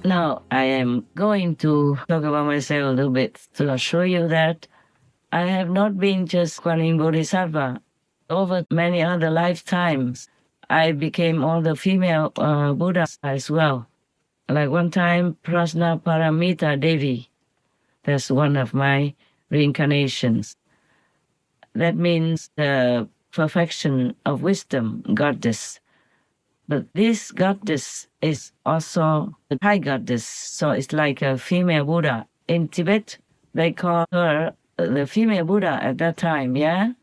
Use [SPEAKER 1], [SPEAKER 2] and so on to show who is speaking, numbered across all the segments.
[SPEAKER 1] Now I am going to talk about myself a little bit to show you that I have not been just Quan Yin Bodhisattva. Over many other lifetimes, I became all the female Buddhas as well. Like one time, Prajñāpāramitā Devī, that's one of my reincarnations. That means the perfection of wisdom, goddess. But this goddess is also the high goddess, so it's like a female Buddha. In Tibet, they call her the female Buddha at that time, yeah?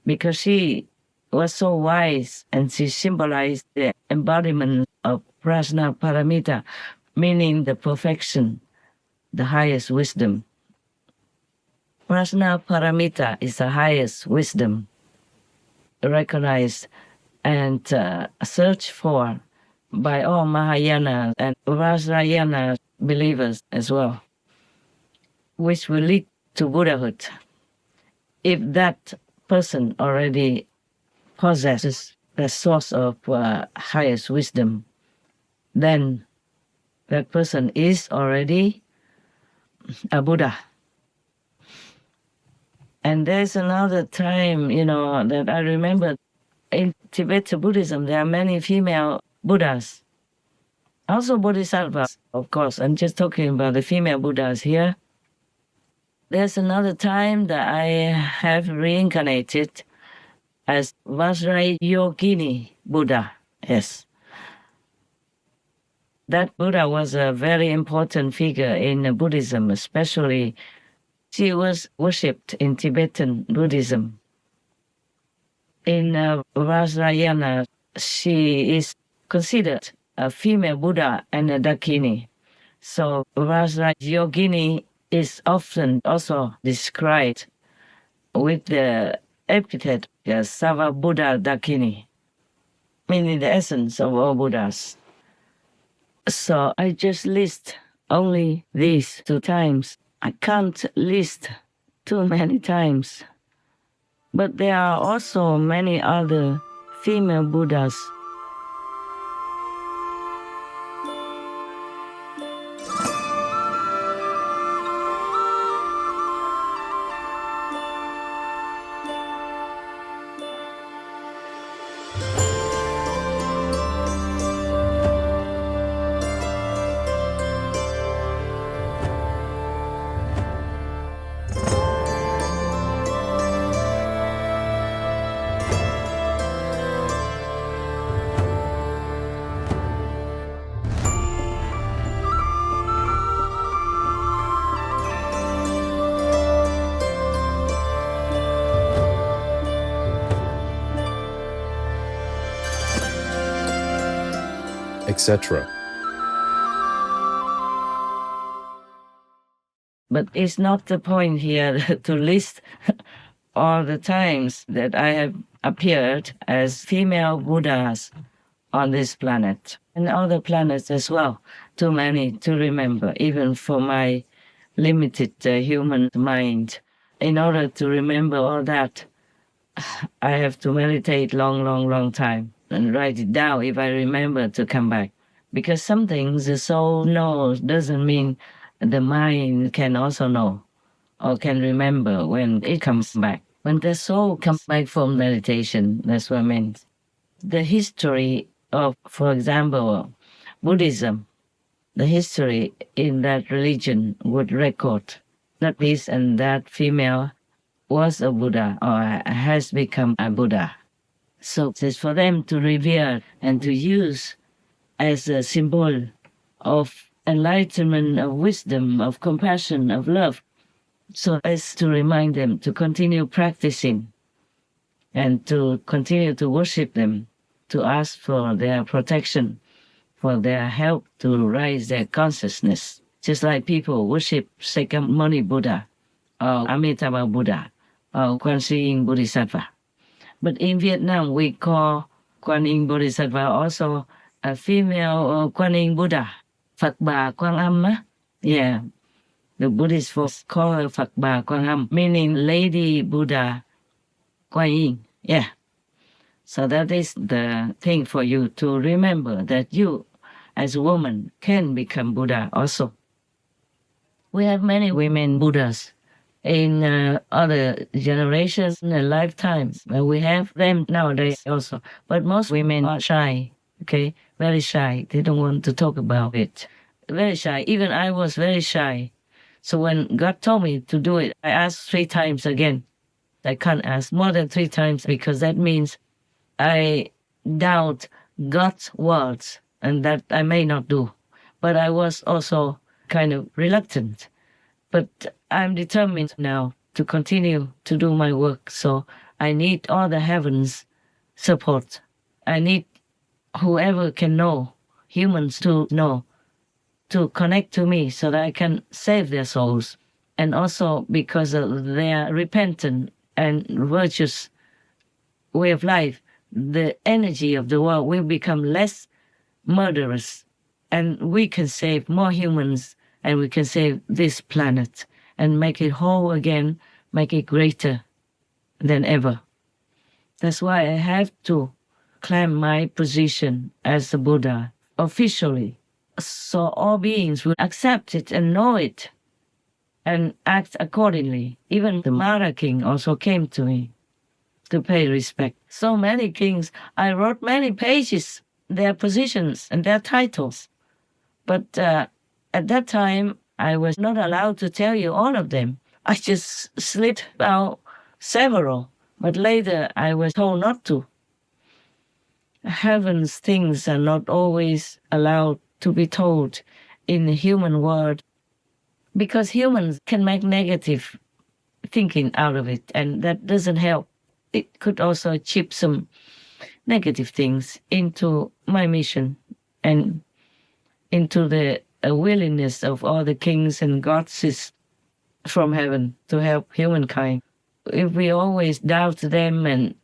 [SPEAKER 1] Because she was so wise and she symbolized the embodiment of Prajñāpāramitā, meaning the perfection, the highest wisdom. Prajñāpāramitā is the highest wisdom, recognized and searched for by all Mahayana and Vajrayana believers as well, which will lead to Buddhahood. If that person already possesses the source of highest wisdom, then that person is already a Buddha. And there's another time, that I remember in Tibetan Buddhism, there are many female Buddhas, also Bodhisattvas, of course. I'm just talking about the female Buddhas here. There's another time that I have reincarnated as Vajrayoginī Buddha, yes. That Buddha was a very important figure in Buddhism, especially she was worshipped in Tibetan Buddhism. In Vajrayana, she is considered a female Buddha and a Dakini. So Vajrayoginī is often also described with the epithet Sava Buddha Dakini, meaning the essence of all Buddhas. So I just list only these 2 times. I can't list too many times. But there are also many other female Buddhas.
[SPEAKER 2] etc.
[SPEAKER 1] But it's not the point here to list all the times that I have appeared as female Buddhas on this planet and other planets as well. Too many to remember, even for my limited human mind. In order to remember all that, I have to meditate long time and write it down if I remember to come back. Because some things the soul knows doesn't mean the mind can also know or can remember when it comes back. When the soul comes back from meditation, that's what I mean. The history of, for example, Buddhism, the history in that religion would record that this and that female was a Buddha or has become a Buddha. So it's for them to revere and to use as a symbol of enlightenment, of wisdom, of compassion, of love, so as to remind them to continue practicing and to continue to worship them, to ask for their protection, for their help to raise their consciousness. Just like people worship Sakyamuni Buddha or Amitabha Buddha or Quan Yin Bodhisattva. But in Vietnam, we call Quan Yin Bodhisattva also a female Quan Yin Buddha, Phật Bà Quan Âm. Yeah, the Buddhist folks call her Phật Bà Quan Âm, meaning Lady Buddha Quan Yin. Yeah. So that is the thing for you to remember, that you as a woman can become Buddha also. We have many women Buddhas in other generations and lifetimes. We have them nowadays also. But most women are shy, okay? Very shy. They don't want to talk about it. Very shy. Even I was very shy. So when God told me to do it, I asked 3 times again. I can't ask more than 3 times because that means I doubt God's words and that I may not do. But I was also kind of reluctant. But I'm determined now to continue to do my work. So I need all the heavens' support. I need whoever can know, humans to know, to connect to me so that I can save their souls. And also because of their repentant and virtuous way of life, the energy of the world will become less murderous, and we can save more humans, and we can save this planet and make it whole again, make it greater than ever. That's why I have to claim my position as the Buddha officially, so all beings will accept it and know it and act accordingly. Even the Mara king also came to me to pay respect. So many kings, I wrote many pages, their positions and their titles. But at that time, I was not allowed to tell you all of them. I just slipped out several, but later I was told not to. Heaven's things are not always allowed to be told in the human world, because humans can make negative thinking out of it, and that doesn't help. It could also chip some negative things into my mission and into the willingness of all the kings and goddesses from heaven to help humankind. If we always doubt them and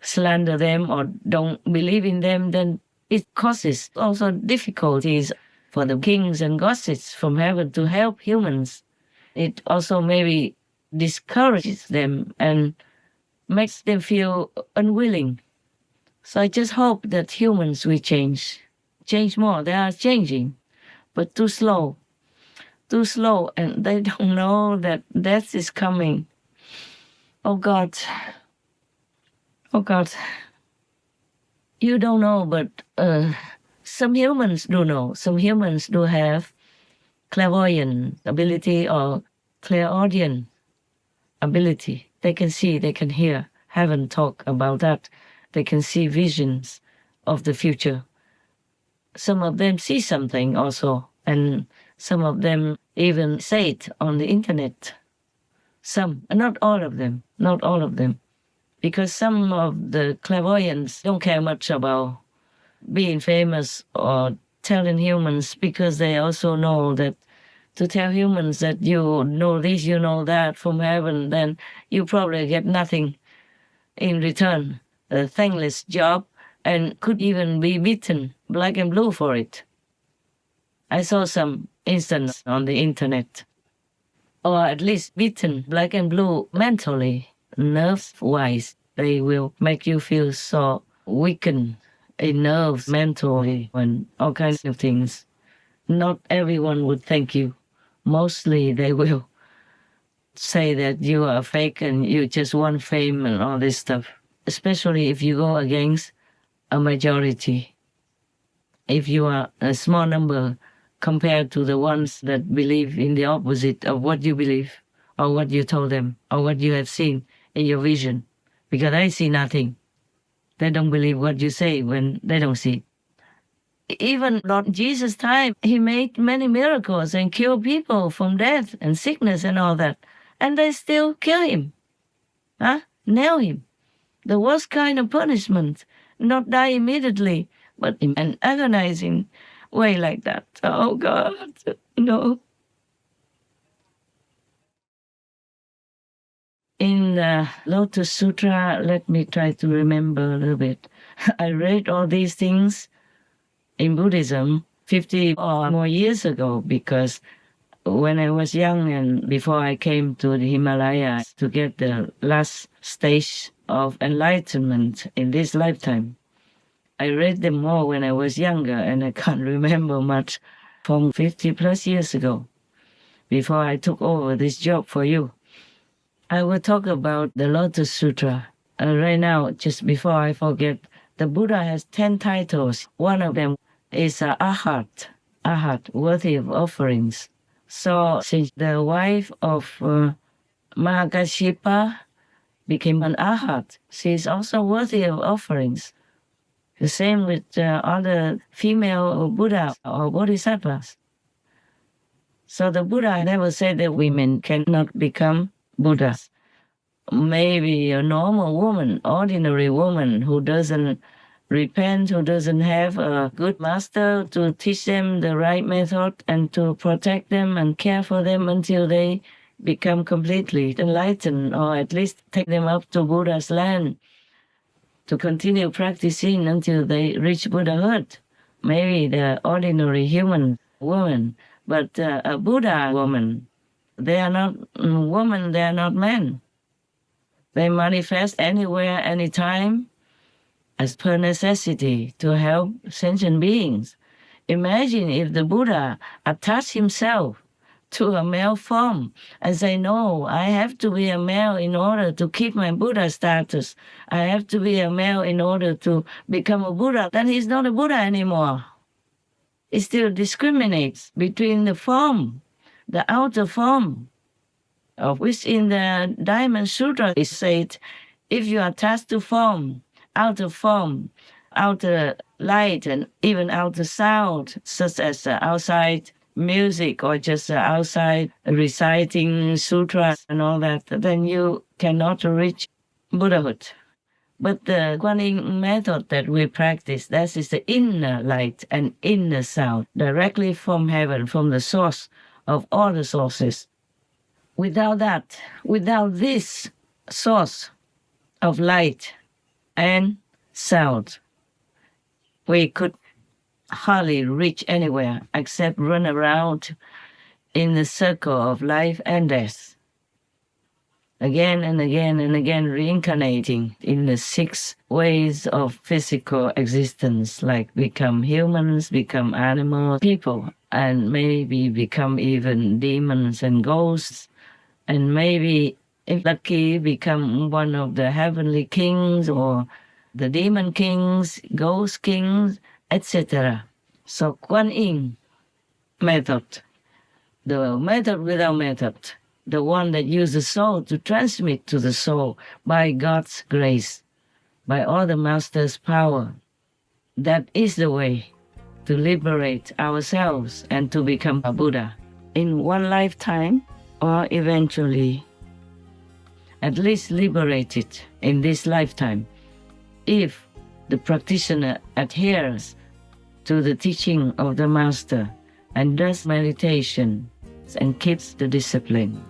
[SPEAKER 1] slander them or don't believe in them, then it causes also difficulties for the kings and goddesses from heaven to help humans. It also maybe discourages them and makes them feel unwilling. So I just hope that humans will change more. They are changing, but too slow, and they don't know that death is coming. Oh God, you don't know, but some humans do know. Some humans do have clairvoyant ability or clairaudient ability. They can see, they can hear. Haven't talked about that. They can see visions of the future. Some of them see something also, and some of them even say it on the internet. Some, not all of them, because some of the clairvoyants don't care much about being famous or telling humans, because they also know that to tell humans that you know this, you know that from heaven, then you probably get nothing in return, a thankless job, and could even be beaten black and blue for it. I saw some instance on the internet, or at least beaten black and blue mentally, nerves-wise. They will make you feel so weakened in nerves, mentally, and all kinds of things. Not everyone would thank you. Mostly they will say that you are fake and you just want fame and all this stuff, especially if you go against a majority. If you are a small number compared to the ones that believe in the opposite of what you believe, or what you told them, or what you have seen in your vision. Because I see nothing. They don't believe what you say when they don't see. Even Lord Jesus' time, he made many miracles and cured people from death and sickness and all that. And they still kill him. Nail him. The worst kind of punishment. Not die immediately, but in an agonizing way like that. Oh God, no. In the Lotus Sutra, let me try to remember a little bit. I read all these things in Buddhism 50 or more years ago, because when I was young and before I came to the Himalayas to get the last stage of enlightenment in this lifetime, I read them more when I was younger, and I can't remember much from 50 plus years ago, before I took over this job for you. I will talk about the Lotus Sutra. Right now, just before I forget, the Buddha has 10 titles. One of them is Arhat, worthy of offerings. So since the wife of Mahakashipa became an Arhat, she is also worthy of offerings. The same with other female Buddha or Bodhisattvas. So the Buddha never said that women cannot become Buddhas. Maybe a normal woman, ordinary woman who doesn't repent, who doesn't have a good master to teach them the right method and to protect them and care for them until they become completely enlightened, or at least take them up to Buddha's land to continue practicing until they reach Buddhahood. Maybe the ordinary human woman, but a Buddha woman, they are not women, they are not men. They manifest anywhere, anytime, as per necessity to help sentient beings. Imagine if the Buddha attached himself to a male form and say, no, I have to be a male in order to keep my Buddha status. I have to be a male in order to become a Buddha. Then he's not a Buddha anymore. It still discriminates between the form, the outer form, of which in the Diamond Sutra is said, if you are attached to form, outer light, and even outer sound, such as outside music or just outside reciting sutras and all that, then you cannot reach Buddhahood. But the Quan Yin Method that we practice, that is the inner light and inner sound, directly from heaven, from the source of all the sources. Without that, without this source of light and sound, we could hardly reach anywhere except run around in the circle of life and death, again and again and again, reincarnating in the 6 ways of physical existence, like become humans, become animals, people, and maybe become even demons and ghosts, and maybe, if lucky, become one of the heavenly kings or the demon kings, ghost kings, etc. So Quan Yin Method, the method without method, the one that uses the soul to transmit to the soul by God's grace, by all the Master's power, that is the way to liberate ourselves and to become a Buddha in one lifetime, or eventually at least liberated in this lifetime, if the practitioner adheres to the teaching of the Master and does meditation and keeps the discipline.